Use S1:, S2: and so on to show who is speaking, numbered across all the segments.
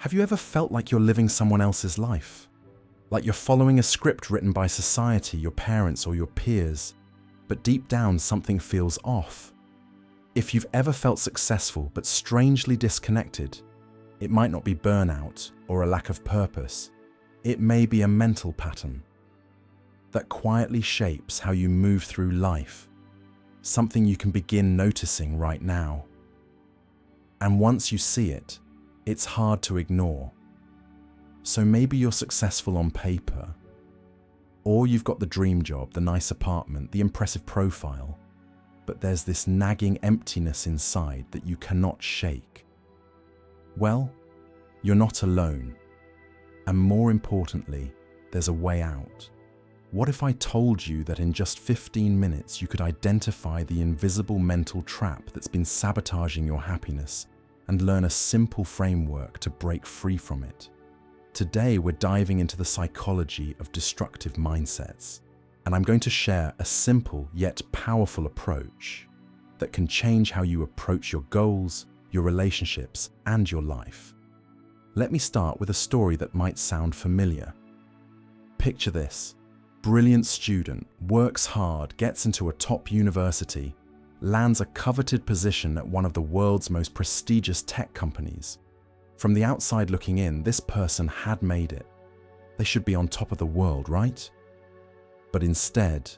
S1: Have you ever felt like you're living someone else's life? Like you're following a script written by society, your parents, or your peers, but deep down something feels off? If you've ever felt successful but strangely disconnected, it might not be burnout or a lack of purpose. It may be a mental pattern that quietly shapes how you move through life, something you can begin noticing right now. And once you see it, it's hard to ignore. So maybe you're successful on paper, or you've got the dream job, the nice apartment, the impressive profile, but there's this nagging emptiness inside that you cannot shake. Well, you're not alone. And more importantly, there's a way out. What if I told you that in just 15 minutes you could identify the invisible mental trap that's been sabotaging your happiness and learn a simple framework to break free from it? Today we're diving into the psychology of destructive mindsets, and I'm going to share a simple yet powerful approach that can change how you approach your goals, your relationships, and your life. Let me start with a story that might sound familiar. Picture this. Brilliant student, works hard, gets into a top university, lands a coveted position at one of the world's most prestigious tech companies. From the outside looking in, this person had made it. They should be on top of the world, right? But instead,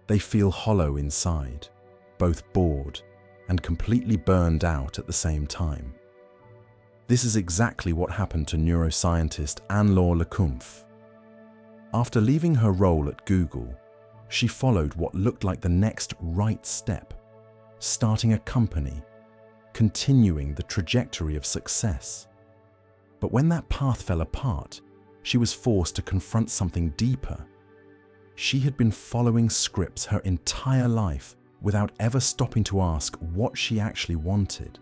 S1: they feel hollow inside, both bored and completely burned out at the same time. This is exactly what happened to neuroscientist Anne-Laure Lecomte. After leaving her role at Google, she followed what looked like the next right step, starting a company, continuing the trajectory of success. But when that path fell apart, she was forced to confront something deeper. She had been following scripts her entire life without ever stopping to ask what she actually wanted.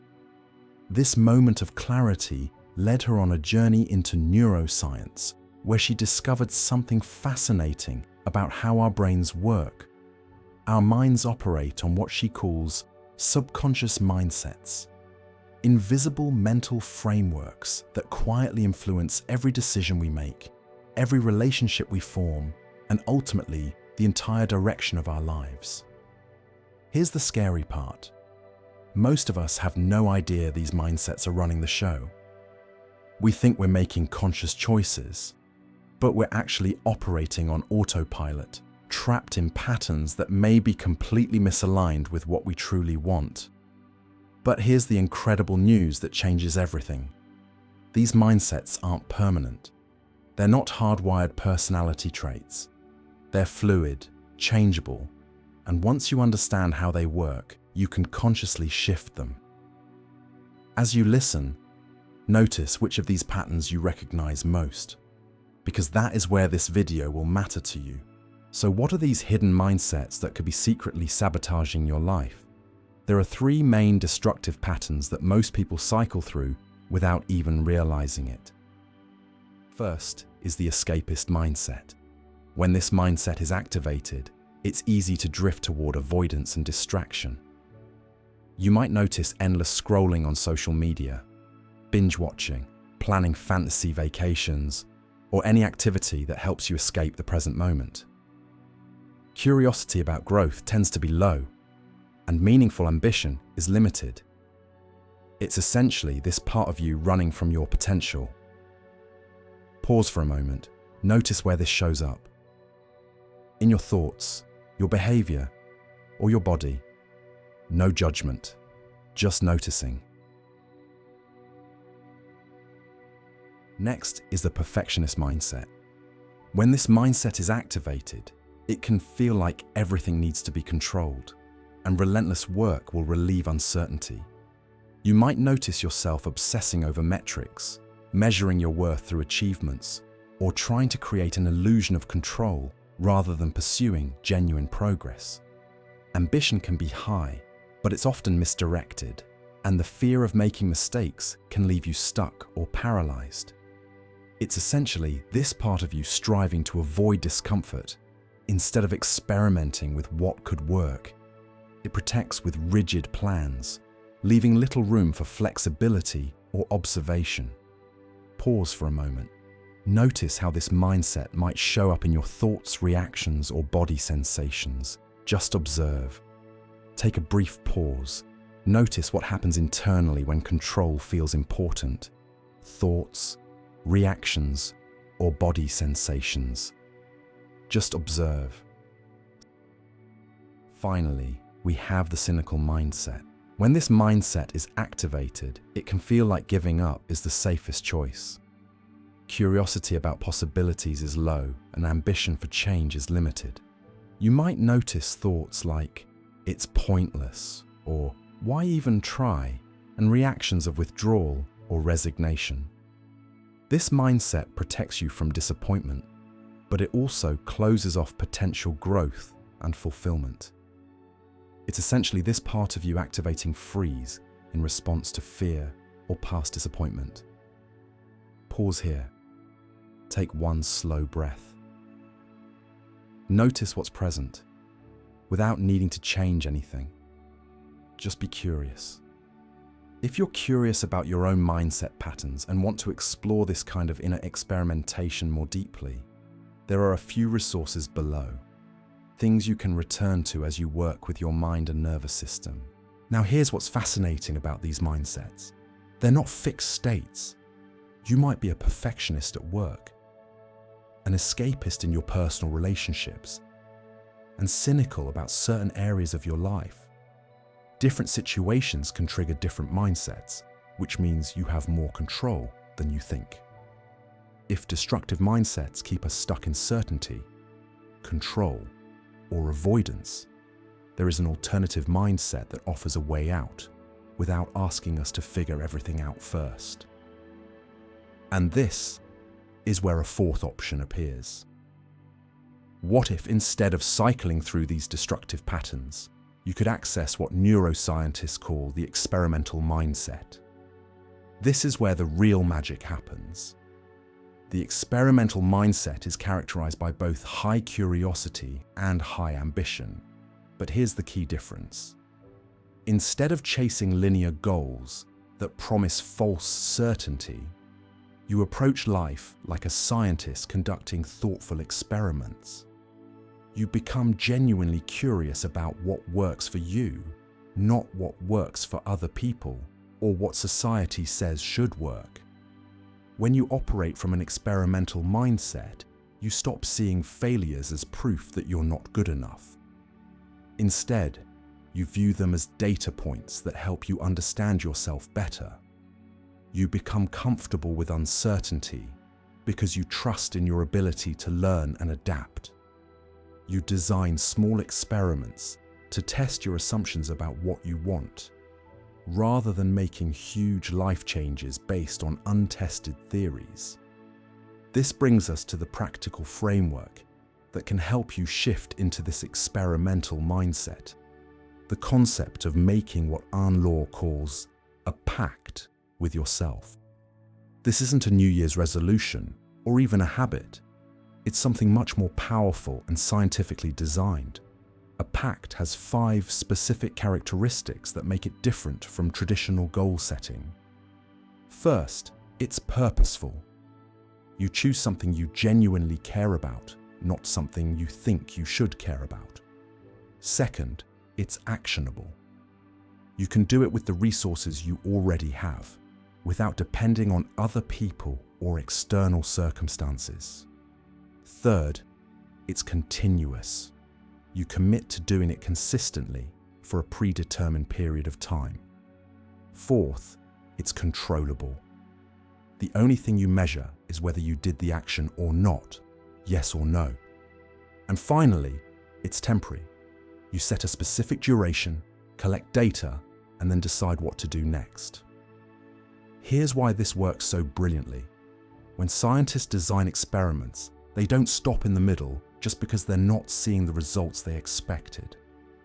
S1: This moment of clarity led her on a journey into neuroscience, where she discovered something fascinating about how our brains work. Our minds operate on what she calls subconscious mindsets, invisible mental frameworks that quietly influence every decision we make, every relationship we form, and ultimately the entire direction of our lives. Here's the scary part. Most of us have no idea these mindsets are running the show. We think we're making conscious choices, but we're actually operating on autopilot, trapped in patterns that may be completely misaligned with what we truly want. But here's the incredible news that changes everything. These mindsets aren't permanent. They're not hardwired personality traits. They're fluid, changeable, and once you understand how they work, you can consciously shift them. As you listen, notice which of these patterns you recognize most, because that is where this video will matter to you. So what are these hidden mindsets that could be secretly sabotaging your life? There are three main destructive patterns that most people cycle through without even realizing it. First is the escapist mindset. When this mindset is activated, it's easy to drift toward avoidance and distraction. You might notice endless scrolling on social media, binge watching, planning fantasy vacations, or any activity that helps you escape the present moment. Curiosity about growth tends to be low, and meaningful ambition is limited. It's essentially this part of you running from your potential. Pause for a moment. Notice where this shows up. In your thoughts, your behavior, or your body. No judgment, just noticing. Next is the perfectionist mindset. When this mindset is activated, it can feel like everything needs to be controlled, and relentless work will relieve uncertainty. You might notice yourself obsessing over metrics, measuring your worth through achievements, or trying to create an illusion of control rather than pursuing genuine progress. Ambition can be high, but it's often misdirected, and the fear of making mistakes can leave you stuck or paralyzed. It's essentially this part of you striving to avoid discomfort instead of experimenting with what could work. It protects with rigid plans, leaving little room for flexibility or observation. Pause for a moment. Notice how this mindset might show up in your thoughts, reactions, or body sensations. Just observe. Take a brief pause. Notice what happens internally when control feels important. Thoughts, reactions, or body sensations. Just observe. Finally, we have the cynical mindset. When this mindset is activated, it can feel like giving up is the safest choice. Curiosity about possibilities is low, and ambition for change is limited. You might notice thoughts like, "It's pointless," or "Why even try?" and reactions of withdrawal or resignation. This mindset protects you from disappointment, but it also closes off potential growth and fulfillment. It's essentially this part of you activating freeze in response to fear or past disappointment. Pause here. Take one slow breath. Notice what's present, without needing to change anything. Just be curious. If you're curious about your own mindset patterns and want to explore this kind of inner experimentation more deeply, there are a few resources below. Things you can return to as you work with your mind and nervous system. Now here's what's fascinating about these mindsets. They're not fixed states. You might be a perfectionist at work, an escapist in your personal relationships, and cynical about certain areas of your life. Different situations can trigger different mindsets, which means you have more control than you think. If destructive mindsets keep us stuck in certainty, control, or avoidance, there is an alternative mindset that offers a way out without asking us to figure everything out first. And this is where a fourth option appears. What if, instead of cycling through these destructive patterns, you could access what neuroscientists call the experimental mindset? This is where the real magic happens. The experimental mindset is characterized by both high curiosity and high ambition. But here's the key difference. Instead of chasing linear goals that promise false certainty, you approach life like a scientist conducting thoughtful experiments. You become genuinely curious about what works for you, not what works for other people or what society says should work. When you operate from an experimental mindset, you stop seeing failures as proof that you're not good enough. Instead, you view them as data points that help you understand yourself better. You become comfortable with uncertainty because you trust in your ability to learn and adapt. You design small experiments to test your assumptions about what you want, rather than making huge life changes based on untested theories. This brings us to the practical framework that can help you shift into this experimental mindset. The concept of making what Anne Law calls a pact with yourself. This isn't a New Year's resolution or even a habit. It's something much more powerful and scientifically designed. A pact has 5 specific characteristics that make it different from traditional goal setting. First, it's purposeful. You choose something you genuinely care about, not something you think you should care about. Second, it's actionable. You can do it with the resources you already have, without depending on other people or external circumstances. Third, it's continuous. You commit to doing it consistently for a predetermined period of time. Fourth, it's controllable. The only thing you measure is whether you did the action or not, yes or no. And finally, it's temporary. You set a specific duration, collect data, and then decide what to do next. Here's why this works so brilliantly. When scientists design experiments, they don't stop in the middle just because they're not seeing the results they expected.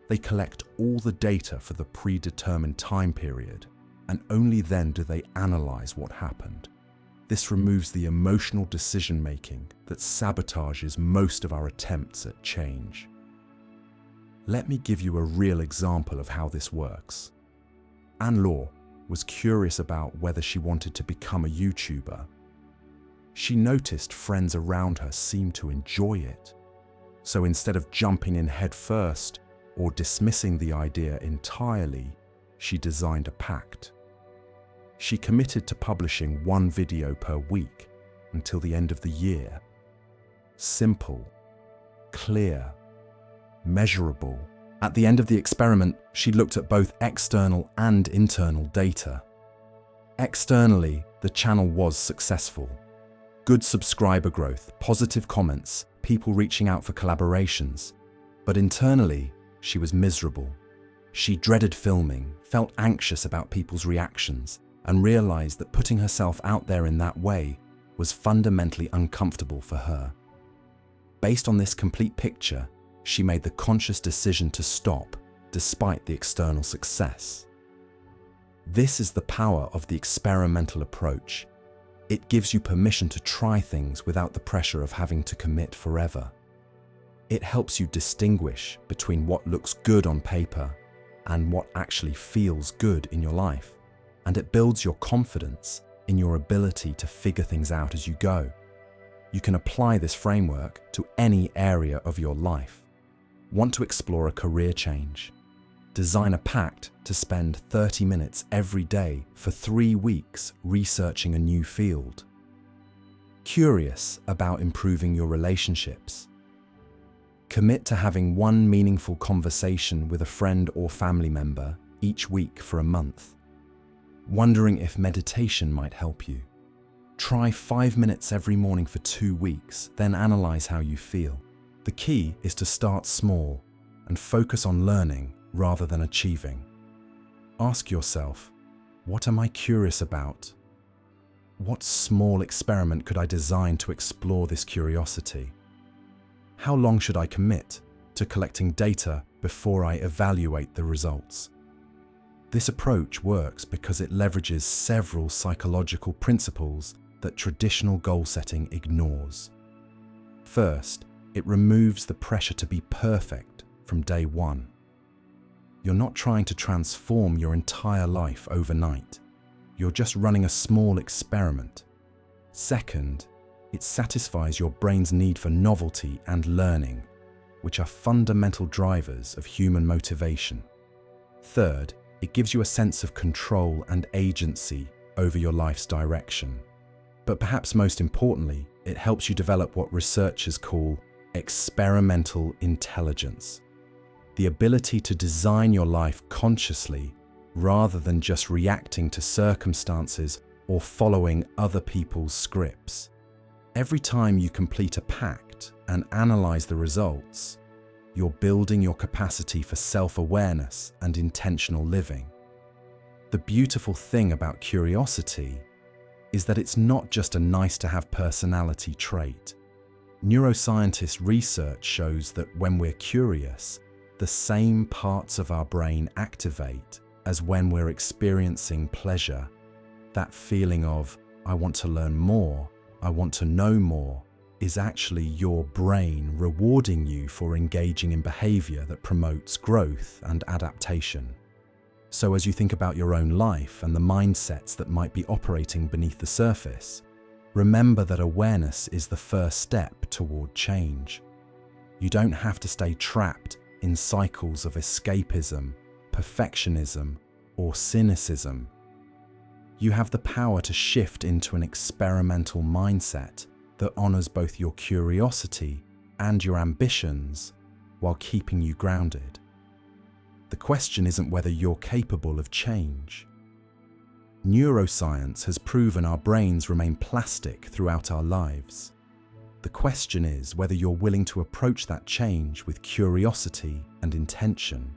S1: They collect all the data for the predetermined time period, and only then do they analyze what happened. This removes the emotional decision-making that sabotages most of our attempts at change. Let me give you a real example of how this works. Anne Law was curious about whether she wanted to become a YouTuber. She noticed friends around her seemed to enjoy it. So instead of jumping in headfirst or dismissing the idea entirely, she designed a pact. She committed to publishing 1 video per week until the end of the year. Simple, clear, measurable. At the end of the experiment, she looked at both external and internal data. Externally, the channel was successful. Good subscriber growth, positive comments, people reaching out for collaborations. But internally, she was miserable. She dreaded filming, felt anxious about people's reactions, and realized that putting herself out there in that way was fundamentally uncomfortable for her. Based on this complete picture, she made the conscious decision to stop, despite the external success. This is the power of the experimental approach. It gives you permission to try things without the pressure of having to commit forever. It helps you distinguish between what looks good on paper and what actually feels good in your life, and it builds your confidence in your ability to figure things out as you go. You can apply this framework to any area of your life. Want to explore a career change? Design a pact to spend 30 minutes every day for 3 weeks researching a new field. Curious about improving your relationships? Commit to having 1 meaningful conversation with a friend or family member each week for a month. Wondering if meditation might help you? Try 5 minutes every morning for 2 weeks, then analyze how you feel. The key is to start small and focus on learning rather than achieving. Ask yourself, what am I curious about? What small experiment could I design to explore this curiosity? How long should I commit to collecting data before I evaluate the results? This approach works because it leverages several psychological principles that traditional goal setting ignores. First, it removes the pressure to be perfect from day one. You're not trying to transform your entire life overnight. You're just running a small experiment. Second, it satisfies your brain's need for novelty and learning, which are fundamental drivers of human motivation. Third, it gives you a sense of control and agency over your life's direction. But perhaps most importantly, it helps you develop what researchers call experimental intelligence, the ability to design your life consciously rather than just reacting to circumstances or following other people's scripts. Every time you complete a pact and analyze the results, you're building your capacity for self-awareness and intentional living. The beautiful thing about curiosity is that it's not just a nice-to-have personality trait. Neuroscientist research shows that when we're curious, the same parts of our brain activate as when we're experiencing pleasure. That feeling of, I want to learn more, I want to know more, is actually your brain rewarding you for engaging in behavior that promotes growth and adaptation. So as you think about your own life and the mindsets that might be operating beneath the surface, remember that awareness is the first step toward change. You don't have to stay trapped in cycles of escapism, perfectionism, or cynicism. You have the power to shift into an experimental mindset that honors both your curiosity and your ambitions while keeping you grounded. The question isn't whether you're capable of change. Neuroscience has proven our brains remain plastic throughout our lives. The question is whether you're willing to approach that change with curiosity and intention.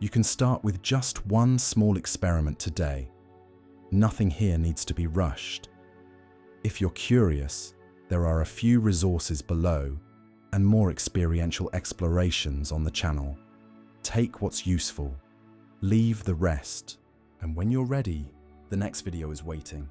S1: You can start with just one small experiment today. Nothing here needs to be rushed. If you're curious, there are a few resources below and more experiential explorations on the channel. Take what's useful, leave the rest, and when you're ready, the next video is waiting.